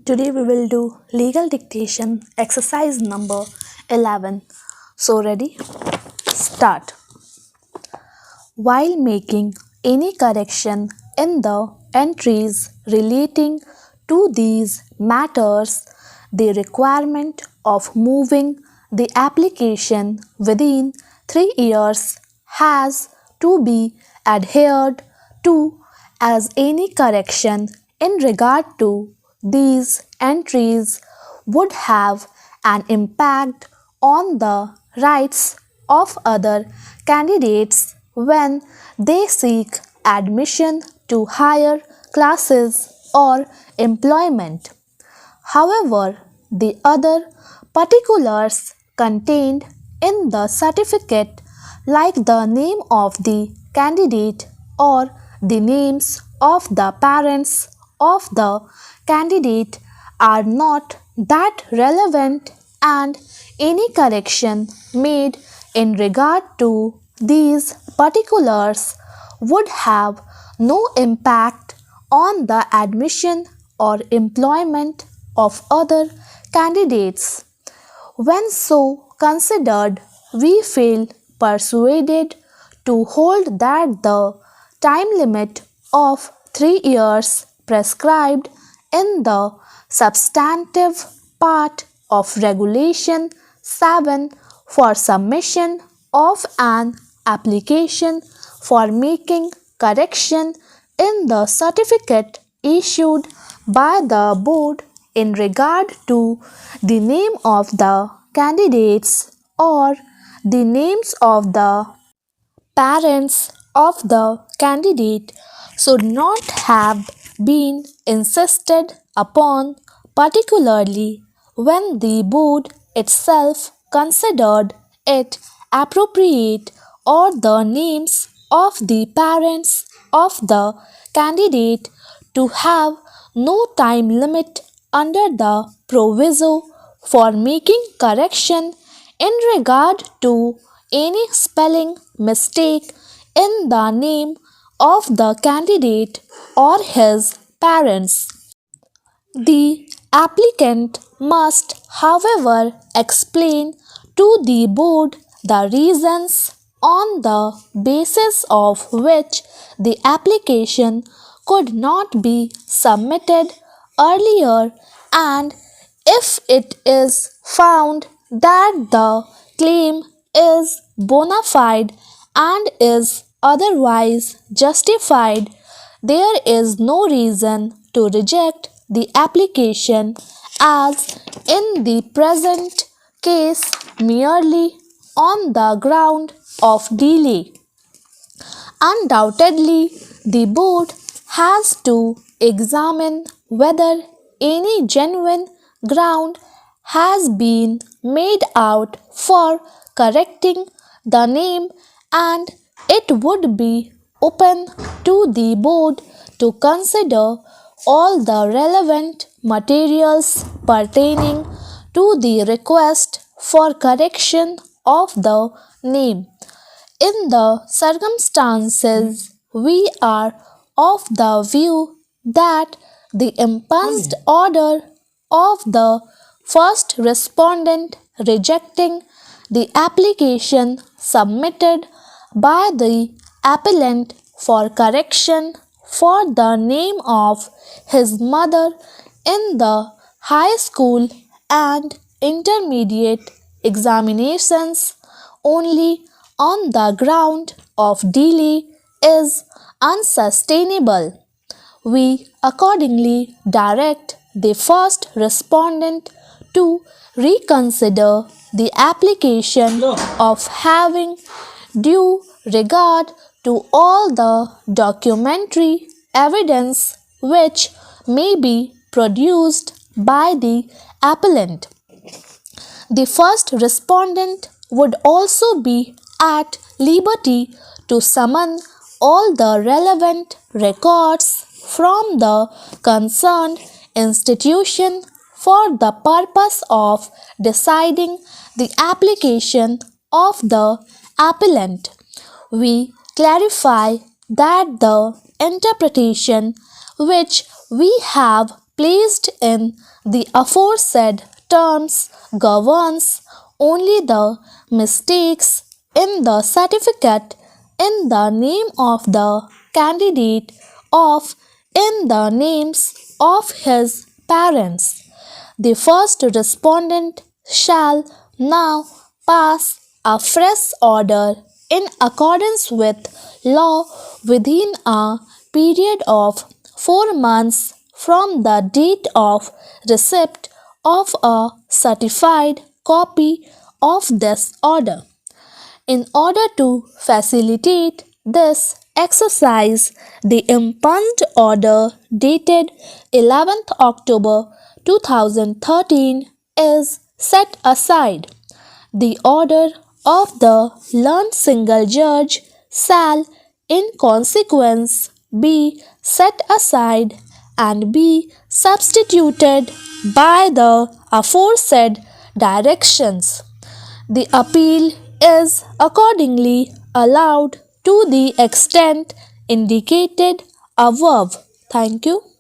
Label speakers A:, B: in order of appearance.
A: Today we will do legal dictation exercise number 11. So ready? Start. While making any correction in the entries relating to these matters, the requirement of moving the application within 3 years has to be adhered to, as any correction in regard to these entries would have an impact on the rights of other candidates when they seek admission to higher classes or employment. However, the other particulars contained in the certificate, like the name of the candidate or the names of the parents of the candidate, are not that relevant, and any correction made in regard to these particulars would have no impact on the admission or employment of other candidates. When so considered, we feel persuaded to hold that the time limit of 3 years prescribed in the substantive part of Regulation 7 for submission of an application for making correction in the certificate issued by the board in regard to the name of the candidates or the names of the parents of the candidate should not have been insisted upon, particularly when the board itself considered it appropriate, or the names of the parents of the candidate to have no time limit under the proviso for making correction in regard to any spelling mistake in the name of the candidate or his parents. The applicant must, however, explain to the board the reasons on the basis of which the application could not be submitted earlier, and if it is found that the claim is bona fide and is otherwise justified, there is no reason to reject the application, as in the present case, merely on the ground of delay. Undoubtedly, the board has to examine whether any genuine ground has been made out for correcting the name, and it would be open to the board to consider all the relevant materials pertaining to the request for correction of the name. In the circumstances, we are of the view that the impunged order of the first respondent rejecting the application submitted by the appellant for correction for the name of his mother in the high school and intermediate examinations only on the ground of delay is unsustainable. We accordingly direct the first respondent to reconsider the application of having due regard to all the documentary evidence which may be produced by the appellant. The first respondent would also be at liberty to summon all the relevant records from the concerned institution for the purpose of deciding the application of the appellant. We clarify that the interpretation which we have placed in The aforesaid terms governs only the mistakes in the certificate in the name of the candidate of in the names of his parents. The first respondent shall now pass a fresh order in accordance with law within a period of 4 months from the date of receipt of a certified copy of this order. In order to facilitate this exercise, the impunged order dated 11th October 2013 is set aside. The order of the learned single judge shall in consequence be set aside and be substituted by the aforesaid directions. The appeal is accordingly allowed to the extent indicated above. Thank you.